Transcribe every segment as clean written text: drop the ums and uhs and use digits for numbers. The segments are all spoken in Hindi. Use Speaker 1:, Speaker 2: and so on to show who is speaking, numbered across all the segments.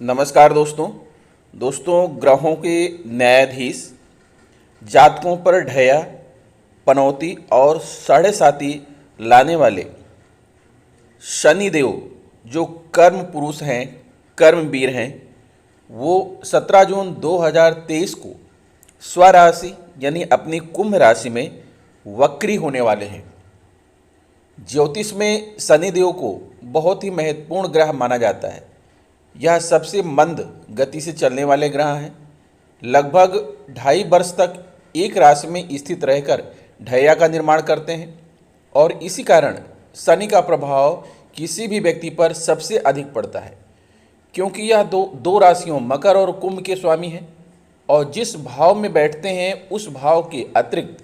Speaker 1: नमस्कार दोस्तों ग्रहों के न्यायाधीश जातकों पर ढया पनौती और साढ़े साती लाने वाले शनिदेव जो कर्म पुरुष हैं, कर्मवीर हैं, वो 17 जून 2023 को स्वराशि यानी अपनी कुंभ राशि में वक्री होने वाले हैं। ज्योतिष में शनिदेव को बहुत ही महत्वपूर्ण ग्रह माना जाता है। यह सबसे मंद गति से चलने वाले ग्रह हैं। लगभग 2.5 वर्ष तक एक राशि में स्थित रहकर ढैया का निर्माण करते हैं और इसी कारण शनि का प्रभाव किसी भी व्यक्ति पर सबसे अधिक पड़ता है, क्योंकि यह दो राशियों मकर और कुंभ के स्वामी हैं और जिस भाव में बैठते हैं उस भाव के अतिरिक्त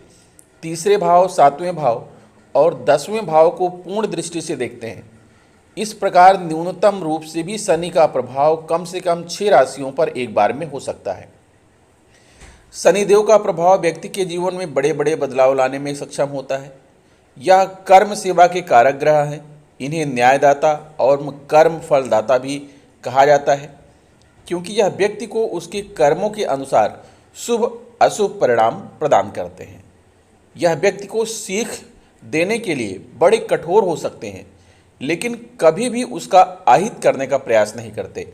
Speaker 1: तीसरे भाव, 7वें भाव और 10वें भाव को पूर्ण दृष्टि से देखते हैं। इस प्रकार न्यूनतम रूप से भी शनि का प्रभाव कम से कम 6 राशियों पर एक बार में हो सकता है। शनिदेव का प्रभाव व्यक्ति के जीवन में बड़े बड़े बदलाव लाने में सक्षम होता है। यह कर्म सेवा के कारक ग्रह हैं। इन्हें न्यायदाता और कर्म फलदाता भी कहा जाता है, क्योंकि यह व्यक्ति को उसके कर्मों के अनुसार शुभ अशुभ परिणाम प्रदान करते हैं। यह व्यक्ति को सीख देने के लिए बड़े कठोर हो सकते हैं, लेकिन कभी भी उसका आहित करने का प्रयास नहीं करते,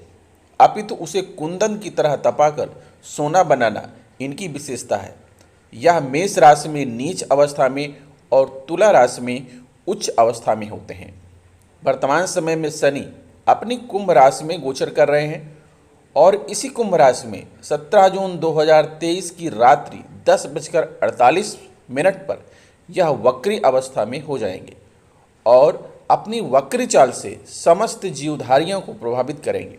Speaker 1: अपितु उसे कुंदन की तरह तपाकर सोना बनाना इनकी विशेषता है। यह मेष राशि में नीच अवस्था में और तुला राशि में उच्च अवस्था में होते हैं। वर्तमान समय में शनि अपनी कुंभ राशि में गोचर कर रहे हैं और इसी कुंभ राशि में 17 जून 2023 की रात्रि 10:48 पर यह वक्री अवस्था में हो जाएंगे और अपनी वक्री चाल से समस्त जीवधारियों को प्रभावित करेंगे।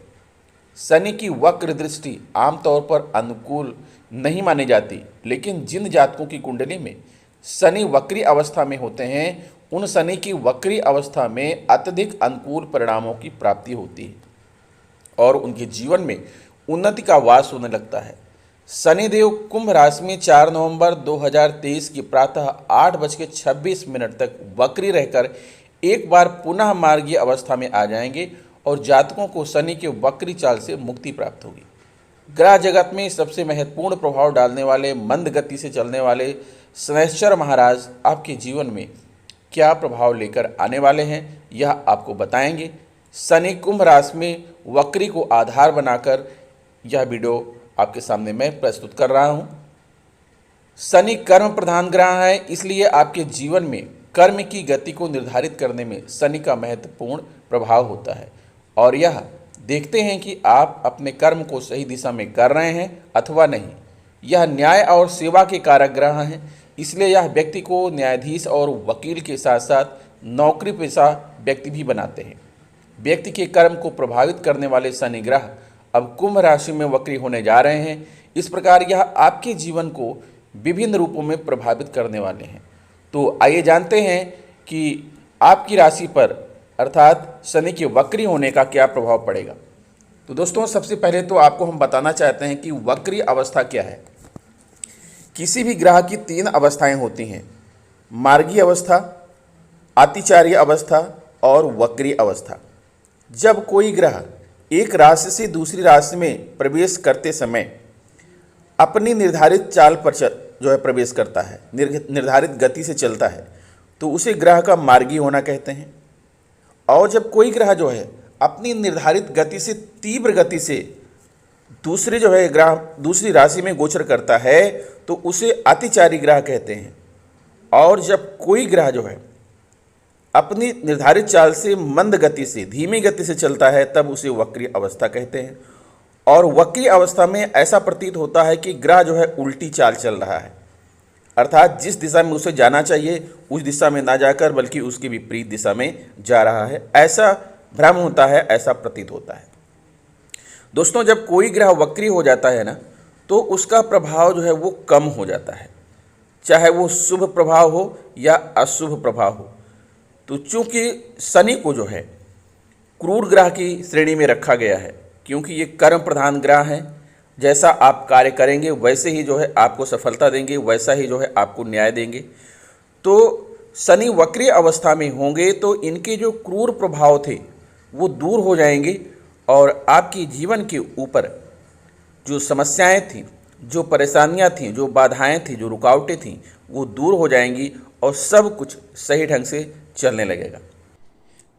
Speaker 1: शनि की वक्र दृष्टि आमतौर पर अनुकूल नहीं मानी जाती, लेकिन जिन जातकों की कुंडली में शनि वक्री अवस्था में होते हैं, उन शनि की वक्री अवस्था में अत्यधिक अनुकूल परिणामों की प्राप्ति होती है और उनके जीवन में उन्नति का वास होने लगता है। शनिदेव कुंभ राशि में 4 नवंबर 2023 की प्रातः 8:26 तक वक्री रहकर एक बार पुनः मार्गीय अवस्था में आ जाएंगे और जातकों को शनि के वक्री चाल से मुक्ति प्राप्त होगी। ग्रह जगत में सबसे महत्वपूर्ण प्रभाव डालने वाले मंद गति से चलने वाले शनैश्चर महाराज आपके जीवन में क्या प्रभाव लेकर आने वाले हैं, यह आपको बताएंगे। शनि कुंभ राशि में वक्री को आधार बनाकर यह वीडियो आपके सामने मैं प्रस्तुत कर रहा हूं। शनि कर्म प्रधान ग्रह है, इसलिए आपके जीवन में कर्म की गति को निर्धारित करने में शनि का महत्वपूर्ण प्रभाव होता है और यह देखते हैं कि आप अपने कर्म को सही दिशा में कर रहे हैं अथवा नहीं। यह न्याय और सेवा के कारक ग्रह हैं, इसलिए यह व्यक्ति को न्यायाधीश और वकील के साथ साथ नौकरी पेशा व्यक्ति भी बनाते हैं। व्यक्ति के कर्म को प्रभावित करने वाले शनि ग्रह अब कुंभ राशि में वक्री होने जा रहे हैं। इस प्रकार यह आपके जीवन को विभिन्न रूपों में प्रभावित करने वाले हैं। तो आइए जानते हैं कि आपकी राशि पर अर्थात शनि के वक्री होने का क्या प्रभाव पड़ेगा। तो दोस्तों, सबसे पहले तो आपको हम बताना चाहते हैं कि वक्री अवस्था क्या है। किसी भी ग्रह की 3 अवस्थाएं होती हैं: मार्गीय अवस्था, अतिचार्य अवस्था और वक्री अवस्था। जब कोई ग्रह एक राशि से दूसरी राशि में प्रवेश करते समय अपनी निर्धारित चाल पर प्रवेश करता है, निर्धारित गति से चलता है, तो उसे ग्रह का मार्गीय होना कहते हैं। और जब कोई ग्रह अपनी निर्धारित गति से तीव्र गति से दूसरी राशि में गोचर करता है, तो उसे अतिचारी ग्रह कहते हैं। और जब कोई ग्रह अपनी निर्धारित चाल से मंद गति से, धीमी गति से चलता है, तब उसे वक्री अवस्था कहते हैं। और वक्री अवस्था में ऐसा प्रतीत होता है कि ग्रह उल्टी चाल चल रहा है, अर्थात जिस दिशा में उसे जाना चाहिए उस दिशा में ना जाकर बल्कि उसके विपरीत दिशा में जा रहा है, ऐसा भ्रम होता है, ऐसा प्रतीत होता है। दोस्तों, जब कोई ग्रह वक्री हो जाता है ना, तो उसका प्रभाव वो कम हो जाता है, चाहे वो शुभ प्रभाव हो या अशुभ प्रभाव हो। तो चूंकि शनि को क्रूर ग्रह की श्रेणी में रखा गया है, क्योंकि ये कर्म प्रधान ग्रह हैं। जैसा आप कार्य करेंगे वैसे ही आपको सफलता देंगे, वैसा ही आपको न्याय देंगे। तो शनि वक्री अवस्था में होंगे तो इनके जो क्रूर प्रभाव थे वो दूर हो जाएंगे और आपकी जीवन के ऊपर जो समस्याएं थीं, जो परेशानियां थीं, जो बाधाएं थीं, जो रुकावटें थीं, वो दूर हो जाएंगी और सब कुछ सही ढंग से चलने लगेगा।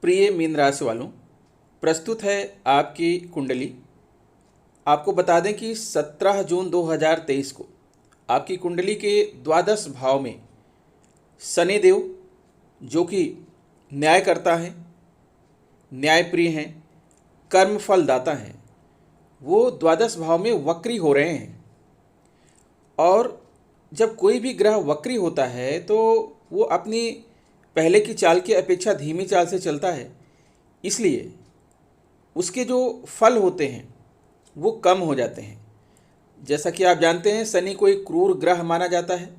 Speaker 1: प्रिय मीन राशि वालों, प्रस्तुत है आपकी कुंडली। आपको बता दें कि 17 जून 2023 को आपकी कुंडली के द्वादश भाव में शनिदेव, जो कि न्यायकर्ता हैं, न्यायप्रिय हैं, कर्मफल दाता हैं, वो द्वादश भाव में वक्री हो रहे हैं। और जब कोई भी ग्रह वक्री होता है तो वो अपनी पहले की चाल की अपेक्षा धीमी चाल से चलता है, इसलिए उसके जो फल होते हैं वो कम हो जाते हैं। जैसा कि आप जानते हैं, शनि को एक क्रूर ग्रह माना जाता है।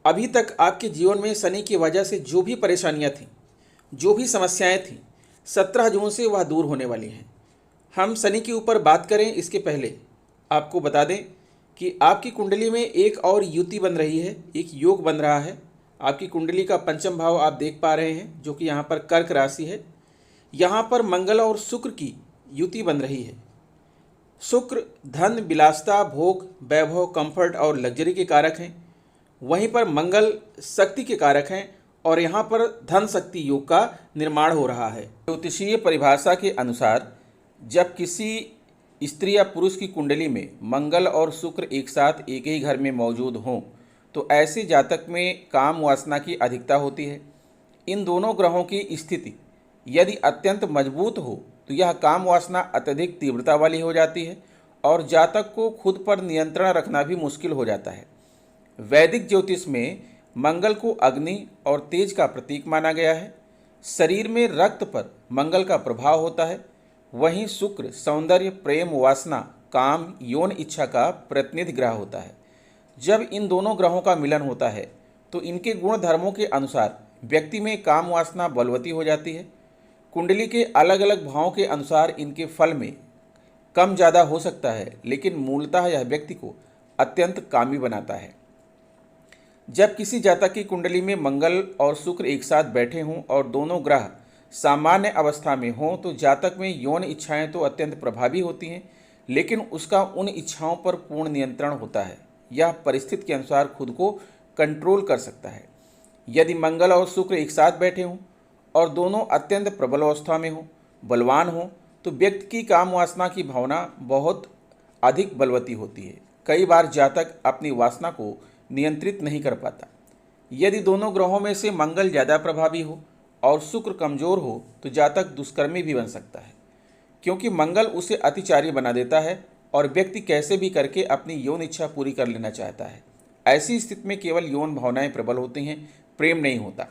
Speaker 1: अभी तक आपके जीवन में शनि की वजह से जो भी परेशानियां थीं, जो भी समस्याएं थीं, 17 जून से वह दूर होने वाली हैं। हम शनि के ऊपर बात करें इसके पहले आपको बता दें कि आपकी कुंडली में एक और युति बन रही है, एक योग बन रहा है। आपकी कुंडली का पंचम भाव आप देख पा रहे हैं, जो कि यहाँ पर कर्क राशि है। यहाँ पर मंगल और शुक्र की युति बन रही है। शुक्र धन, विलासता, भोग, वैभव, कंफर्ट और लग्जरी के कारक हैं। वहीं पर मंगल शक्ति के कारक हैं और यहाँ पर धन शक्ति योग का निर्माण हो रहा है। ज्योतिषीय परिभाषा के अनुसार जब किसी स्त्री या पुरुष की कुंडली में मंगल और शुक्र एक साथ एक ही घर में मौजूद हों तो ऐसे जातक में काम वासना की अधिकता होती है। इन दोनों ग्रहों की स्थिति यदि अत्यंत मजबूत हो तो यह काम वासना अत्यधिक तीव्रता वाली हो जाती है और जातक को खुद पर नियंत्रण रखना भी मुश्किल हो जाता है। वैदिक ज्योतिष में मंगल को अग्नि और तेज का प्रतीक माना गया है। शरीर में रक्त पर मंगल का प्रभाव होता है। वहीं शुक्र सौंदर्य, प्रेम, वासना, काम, यौन इच्छा का प्रतिनिधि ग्रह होता है। जब इन दोनों ग्रहों का मिलन होता है तो इनके गुण धर्मों के अनुसार व्यक्ति में काम वासना बलवती हो जाती है। कुंडली के अलग अलग भावों के अनुसार इनके फल में कम ज़्यादा हो सकता है, लेकिन मूलतः यह व्यक्ति को अत्यंत कामी बनाता है। जब किसी जातक की कुंडली में मंगल और शुक्र एक साथ बैठे हों और दोनों ग्रह सामान्य अवस्था में हों तो जातक में यौन इच्छाएं तो अत्यंत प्रभावी होती हैं, लेकिन उसका उन इच्छाओं पर पूर्ण नियंत्रण होता है। यह परिस्थिति के अनुसार खुद को कंट्रोल कर सकता है। यदि मंगल और शुक्र एक साथ बैठे हों और दोनों अत्यंत प्रबल अवस्था में हों, बलवान हों, तो व्यक्ति की काम वासना की भावना बहुत अधिक बलवती होती है। कई बार जातक अपनी वासना को नियंत्रित नहीं कर पाता। यदि दोनों ग्रहों में से मंगल ज़्यादा प्रभावी हो और शुक्र कमज़ोर हो तो जातक दुष्कर्मी भी बन सकता है, क्योंकि मंगल उसे अतिचारी बना देता है और व्यक्ति कैसे भी करके अपनी यौन इच्छा पूरी कर लेना चाहता है। ऐसी स्थिति में केवल यौन भावनाएं प्रबल होती हैं, प्रेम नहीं होता।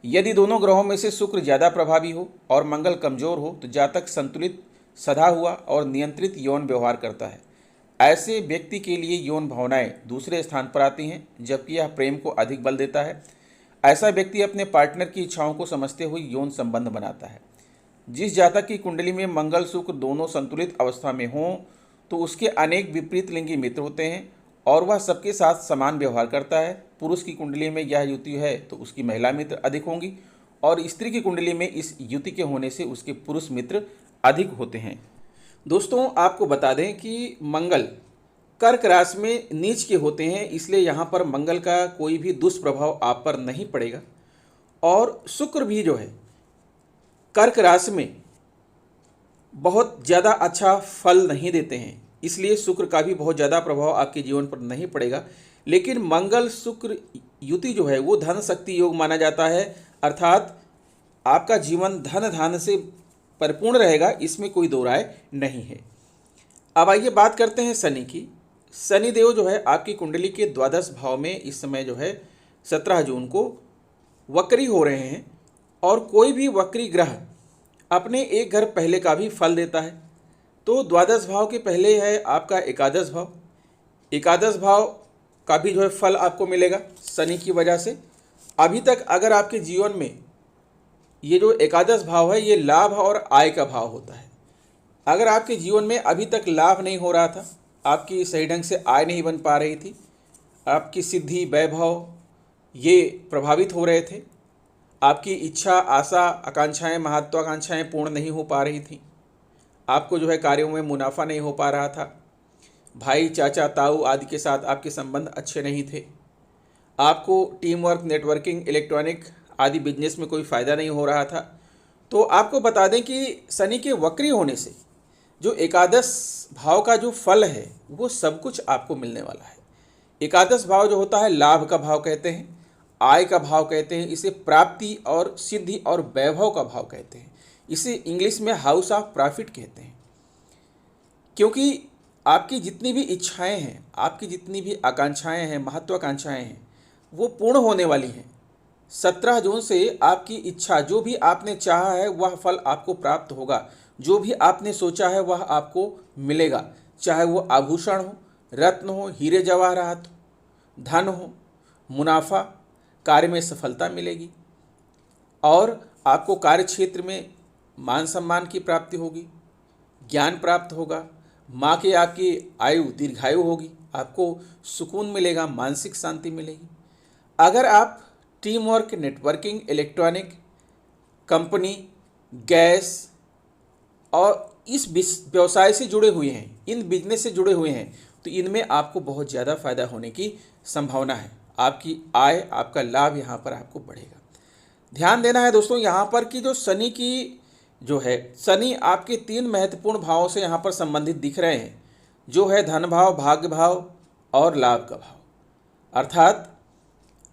Speaker 1: यदि दोनों ग्रहों में से शुक्र ज़्यादा प्रभावी हो और मंगल कमज़ोर हो तो जातक संतुलित, सधा हुआ और नियंत्रित यौन व्यवहार करता है। ऐसे व्यक्ति के लिए यौन भावनाएं दूसरे स्थान पर आती हैं, जबकि यह प्रेम को अधिक बल देता है। ऐसा व्यक्ति अपने पार्टनर की इच्छाओं को समझते हुए यौन संबंध बनाता है। जिस जातक की कुंडली में मंगल शुक्र दोनों संतुलित अवस्था में हों तो उसके अनेक विपरीत लिंगी मित्र होते हैं और वह सबके साथ समान व्यवहार करता है। पुरुष की कुंडली में यह युति है तो उसकी महिला मित्र अधिक होंगी और स्त्री की कुंडली में इस युति के होने से उसके पुरुष मित्र अधिक होते हैं। दोस्तों, आपको बता दें कि मंगल कर्क राशि में नीच के होते हैं, इसलिए यहाँ पर मंगल का कोई भी दुष्प्रभाव आप पर नहीं पड़ेगा। और शुक्र भी जो है कर्क राशि में बहुत ज़्यादा अच्छा फल नहीं देते हैं, इसलिए शुक्र का भी बहुत ज़्यादा प्रभाव आपके जीवन पर नहीं पड़ेगा। लेकिन मंगल शुक्र युति जो है वो धन शक्ति योग माना जाता है, अर्थात आपका जीवन धन धान्य से परिपूर्ण रहेगा, इसमें कोई दो राय नहीं है। अब आइए बात करते हैं शनि की। शनि देव जो है आपकी कुंडली के द्वादश भाव में इस समय जो है 17 जून को वक्री हो रहे हैं और कोई भी वक्री ग्रह अपने एक घर पहले का भी फल देता है। तो द्वादश भाव के पहले है आपका एकादश भाव। एकादश भाव का भी जो है फल आपको मिलेगा शनि की वजह से। अभी तक अगर आपके जीवन में ये जो एकादश भाव है ये लाभ और आय का भाव होता है। अगर आपके जीवन में अभी तक लाभ नहीं हो रहा था, आपकी सही ढंग से आय नहीं बन पा रही थी, आपकी सिद्धि वैभव ये प्रभावित हो रहे थे, आपकी इच्छा आशा आकांक्षाएं महत्वाकांक्षाएं पूर्ण नहीं हो पा रही थी, आपको जो है कार्यों में मुनाफा नहीं हो पा रहा था, भाई चाचा ताऊ आदि के साथ आपके संबंध अच्छे नहीं थे, आपको टीम वर्क, नेटवर्किंग, इलेक्ट्रॉनिक आदि बिजनेस में कोई फ़ायदा नहीं हो रहा था। तो आपको बता दें कि शनि के वक्री होने से जो एकादश भाव का जो फल है वो सब कुछ आपको मिलने वाला है। एकादश भाव जो होता है लाभ का भाव कहते हैं, आय का भाव कहते हैं, इसे प्राप्ति और सिद्धि और वैभव का भाव कहते हैं, इसे इंग्लिश में हाउस ऑफ प्रॉफिट कहते हैं। क्योंकि आपकी जितनी भी इच्छाएं हैं, आपकी जितनी भी आकांक्षाएं हैं, महत्वाकांक्षाएं हैं, वो पूर्ण होने वाली हैं। 17 जून से आपकी इच्छा, जो भी आपने चाहा है वह फल आपको प्राप्त होगा, जो भी आपने सोचा है वह आपको मिलेगा, चाहे वो आभूषण हो, रत्न हो, हीरे जवाहरात हो, धन हो, मुनाफा, कार्य में सफलता मिलेगी और आपको कार्य क्षेत्र में मान सम्मान की प्राप्ति होगी, ज्ञान प्राप्त होगा, माँ के आपकी आयु दीर्घायु होगी, आपको सुकून मिलेगा, मानसिक शांति मिलेगी। अगर आप team work, networking, electronic, company, gas और इस व्यवसाय से जुड़े हुए हैं, इन बिजनेस से जुड़े हुए हैं, तो इनमें आपको बहुत ज़्यादा फायदा होने की संभावना है। आपकी आय, आपका लाभ यहाँ पर आपको बढ़ेगा। ध्यान देना है दोस्तों यहाँ पर कि जो शनि की जो है, शनि आपके 3 महत्वपूर्ण भावों से यहाँ पर संबंधित दिख रहे हैं, जो है धन भाव, भाग्य भाव और लाभ का भाव। अर्थात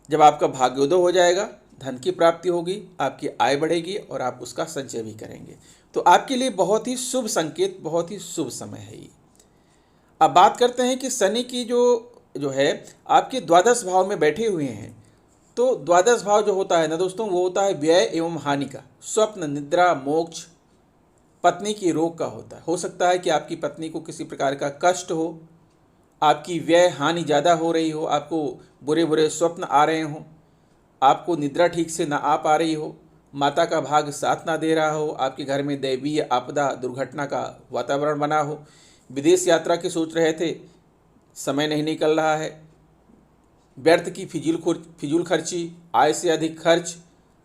Speaker 1: जब आपका भाग्योदय हो जाएगा, धन की प्राप्ति होगी, आपकी आय बढ़ेगी और आप उसका संचय भी करेंगे। तो आपके लिए बहुत ही शुभ संकेत, बहुत ही शुभ समय है ये। अब बात करते हैं कि शनि की जो है आपके द्वादश भाव में बैठे हुए हैं। तो द्वादश भाव जो होता है ना दोस्तों, वो होता है व्यय एवं हानि का, स्वप्न, निद्रा, मोक्ष, पत्नी की रोग का होता है। हो सकता है कि आपकी पत्नी को किसी प्रकार का कष्ट हो, आपकी व्यय हानि ज़्यादा हो रही हो, आपको बुरे बुरे स्वप्न आ रहे हों, आपको निद्रा ठीक से ना आ पा रही हो, माता का भाग साथ ना दे रहा हो, आपके घर में दैवीय आपदा, दुर्घटना का वातावरण बना हो, विदेश यात्रा की सोच रहे थे, समय नहीं निकल रहा है, व्यर्थ की फिजूल खर्ची, आय से अधिक खर्च,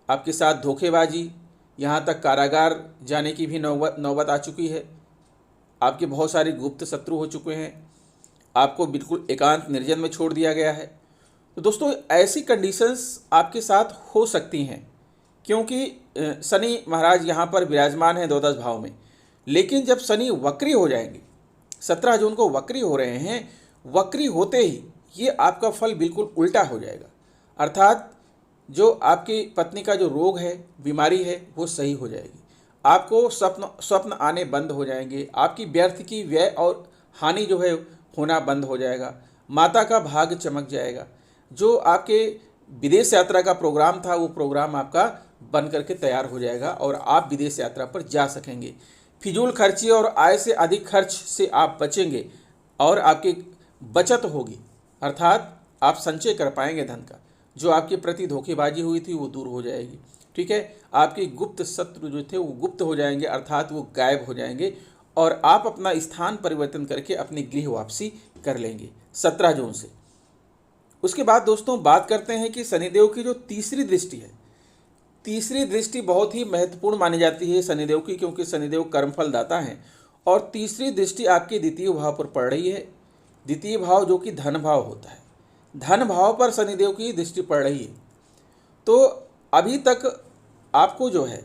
Speaker 1: आपके साथ धोखेबाजी, यहाँ तक कारागार जाने की भी नौबत आ चुकी है, आपके बहुत सारे गुप्त शत्रु हो चुके हैं, आपको बिल्कुल एकांत निर्जन में छोड़ दिया गया है। तो दोस्तों ऐसी कंडीशंस आपके साथ हो सकती हैं, क्योंकि शनि महाराज यहाँ पर विराजमान हैं द्वादश भाव में। लेकिन जब शनि वक्री हो जाएंगे, 17 जून को वक्री हो रहे हैं, वक्री होते ही ये आपका फल बिल्कुल उल्टा हो जाएगा। अर्थात जो आपकी पत्नी का जो रोग है, बीमारी है, वो सही हो जाएगी, आपको स्वप्न आने बंद हो जाएंगे, आपकी व्यर्थ की व्यय और हानि जो है होना बंद हो जाएगा, माता का भाग्य चमक जाएगा, जो आपके विदेश यात्रा का प्रोग्राम था वो प्रोग्राम आपका बन करके तैयार हो जाएगा और आप विदेश यात्रा पर जा सकेंगे। फिजूल खर्ची और आय से अधिक खर्च से आप बचेंगे और आपकी बचत होगी, अर्थात आप संचय कर पाएंगे धन का। जो आपके प्रति धोखेबाजी हुई थी वो दूर हो जाएगी, ठीक है। आपके गुप्त शत्रु जो थे वो गुप्त हो जाएंगे, अर्थात वो गायब हो जाएंगे और आप अपना स्थान परिवर्तन करके अपनी गृह वापसी कर लेंगे 17 जून से। उसके बाद दोस्तों बात करते हैं कि शनिदेव की जो तीसरी दृष्टि है, तीसरी दृष्टि बहुत ही महत्वपूर्ण मानी जाती है शनिदेव की, क्योंकि शनिदेव कर्मफल दाता हैं और तीसरी दृष्टि आपके द्वितीय भाव पर पड़ रही है। द्वितीय भाव जो कि धन भाव होता है, धन भाव पर शनिदेव की दृष्टि पड़ रही है। तो अभी तक आपको जो है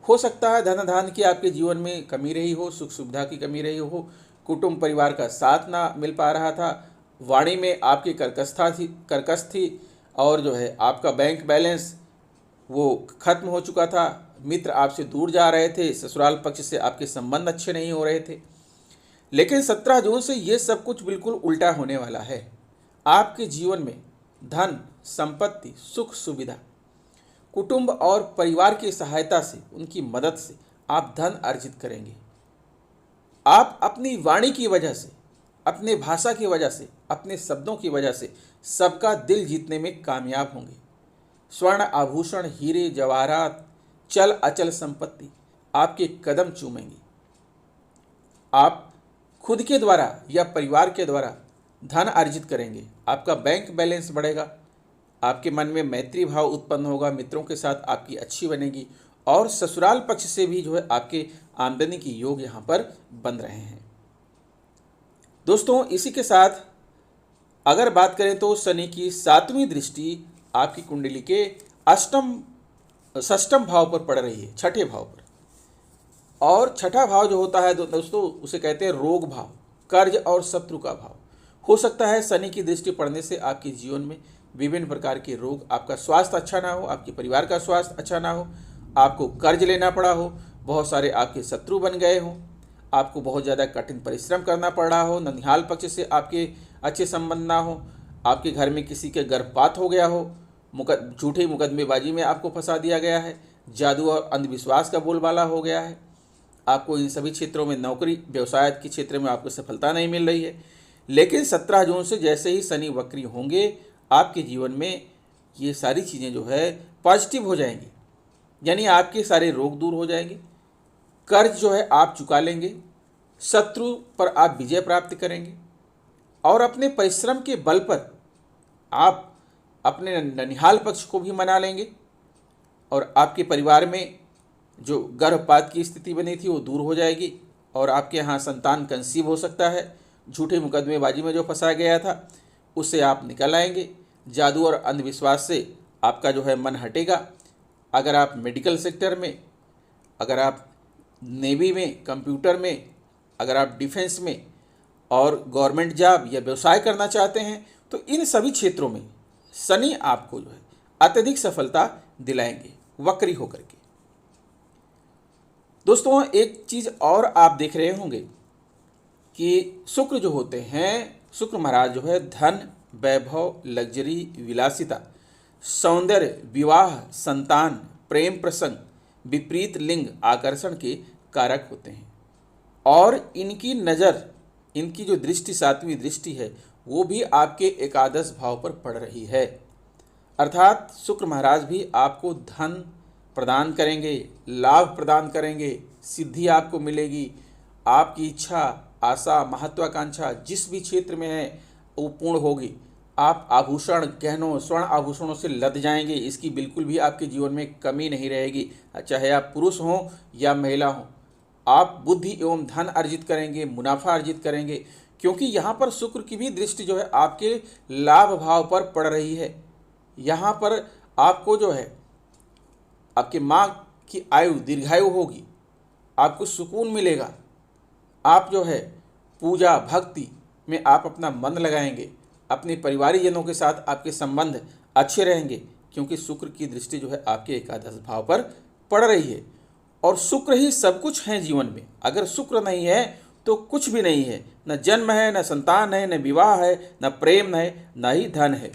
Speaker 1: हो सकता है धन धान की आपके जीवन में कमी रही हो, सुख सुविधा की कमी रही हो, कुटुंब परिवार का साथ ना मिल पा रहा था, वाणी में आपकी कर्कश थी और जो है आपका बैंक बैलेंस वो खत्म हो चुका था, मित्र आपसे दूर जा रहे थे, ससुराल पक्ष से आपके संबंध अच्छे नहीं हो रहे थे। लेकिन 17 जून से ये सब कुछ बिल्कुल उल्टा होने वाला है। आपके जीवन में धन, संपत्ति, सुख सुविधा, कुटुंब और परिवार की सहायता से, उनकी मदद से आप धन अर्जित करेंगे। आप अपनी वाणी की वजह से, अपने भाषा की वजह से, अपने शब्दों की वजह से सबका दिल जीतने में कामयाब होंगे। स्वर्ण आभूषण, हीरे जवाहरात, चल अचल संपत्ति आपके कदम चूमेंगी। आप खुद के द्वारा या परिवार के द्वारा धन अर्जित करेंगे, आपका बैंक बैलेंस बढ़ेगा, आपके मन में मैत्री भाव उत्पन्न होगा, मित्रों के साथ आपकी अच्छी बनेगी और ससुराल पक्ष से भी जो है आपके आमदनी के योग यहाँ पर बन रहे हैं। दोस्तों इसी के साथ अगर बात करें तो शनि की 7वीं दृष्टि आपकी कुंडली के षष्ठम भाव पर पड़ रही है, छठे भाव पर। और छठा भाव जो होता है दोस्तों उसे कहते हैं रोग भाव, कर्ज और शत्रु का भाव। हो सकता है शनि की दृष्टि पड़ने से आपके जीवन में विभिन्न प्रकार के रोग, आपका स्वास्थ्य अच्छा ना हो, आपके परिवार का स्वास्थ्य अच्छा ना हो, आपको कर्ज लेना पड़ा हो, बहुत सारे आपके शत्रु बन गए हों, आपको बहुत ज़्यादा कठिन परिश्रम करना पड़ रहा हो, ननिहाल पक्ष से आपके अच्छे संबंध ना हो, आपके घर में किसी के गर्भपात हो गया हो, झूठे मुकदमेबाजी में आपको फंसा दिया गया है, जादू और अंधविश्वास का बोलबाला हो गया है, आपको इन सभी क्षेत्रों में नौकरी व्यवसाय के क्षेत्र में आपको सफलता नहीं मिल रही है। लेकिन 17 जून से जैसे ही शनि वक्री होंगे आपके जीवन में ये सारी चीज़ें जो है पॉजिटिव हो जाएंगी, यानी आपके सारे रोग दूर हो जाएंगे, कर्ज जो है आप चुका लेंगे, शत्रु पर आप विजय प्राप्त करेंगे और अपने परिश्रम के बल पर आप अपने ननिहाल पक्ष को भी मना लेंगे और आपके परिवार में जो गर्भपात की स्थिति बनी थी वो दूर हो जाएगी और आपके यहाँ संतान कंसीव हो सकता है। झूठे मुकदमेबाजी में जो फंसा गया था उससे आप निकल आएंगे, जादू और अंधविश्वास से आपका जो है मन हटेगा। अगर आप मेडिकल सेक्टर में, अगर आप नेवी में, कंप्यूटर में, अगर आप डिफेंस में और गवर्नमेंट जॉब या व्यवसाय करना चाहते हैं तो इन सभी क्षेत्रों में शनि आपको जो है अत्यधिक सफलता दिलाएंगे वक्री होकर के। दोस्तों एक चीज़ और आप देख रहे होंगे कि शुक्र जो होते हैं, शुक्र महाराज जो है धन, वैभव, लग्जरी, विलासिता, सौंदर्य, विवाह, संतान, प्रेम प्रसंग, विपरीत लिंग आकर्षण के कारक होते हैं और इनकी नज़र, इनकी जो दृष्टि 7वीं दृष्टि है वो भी आपके एकादश भाव पर पड़ रही है। अर्थात शुक्र महाराज भी आपको धन प्रदान करेंगे, लाभ प्रदान करेंगे, सिद्धि आपको मिलेगी, आपकी इच्छा, आशा, महत्वाकांक्षा जिस भी क्षेत्र में है वो पूर्ण होगी। आप आभूषण, गहनों, स्वर्ण आभूषणों से लद जाएंगे, इसकी बिल्कुल भी आपके जीवन में कमी नहीं रहेगी, चाहे आप पुरुष हों या महिला हों। आप बुद्धि एवं धन अर्जित करेंगे, मुनाफा अर्जित करेंगे, क्योंकि यहाँ पर शुक्र की भी दृष्टि जो है आपके लाभ भाव पर पड़ रही है। यहाँ पर आपको जो है आपके माँ की आयु दीर्घायु होगी, आपको सुकून मिलेगा, आप जो है पूजा भक्ति में आप अपना मन लगाएंगे, अपने परिवारीजनों के साथ आपके संबंध अच्छे रहेंगे, क्योंकि शुक्र की दृष्टि जो है आपके एकादश भाव पर पड़ रही है। और शुक्र ही सब कुछ है जीवन में, अगर शुक्र नहीं है तो कुछ भी नहीं है, न जन्म है, न संतान है, न विवाह है, न प्रेम है, न ही धन है।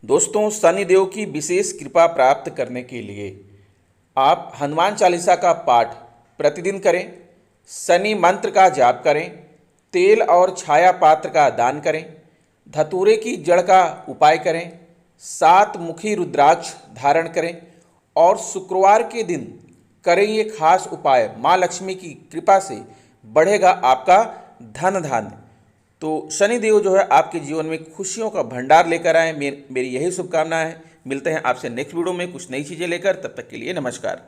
Speaker 1: दोस्तों शनिदेव की विशेष कृपा प्राप्त करने के लिए आप हनुमान चालीसा का पाठ प्रतिदिन करें, शनि मंत्र का जाप करें, तेल और छाया पात्र का दान करें, धतूरे की जड़ का उपाय करें, 7 मुखी रुद्राक्ष धारण करें और शुक्रवार के दिन करें ये खास उपाय। माँ लक्ष्मी की कृपा से बढ़ेगा आपका धन धान्य। तो शनिदेव जो है आपके जीवन में खुशियों का भंडार लेकर आए, मेरी यही शुभकामना है। मिलते हैं आपसे नेक्स्ट वीडियो में कुछ नई चीज़ें लेकर, तब तक के लिए नमस्कार।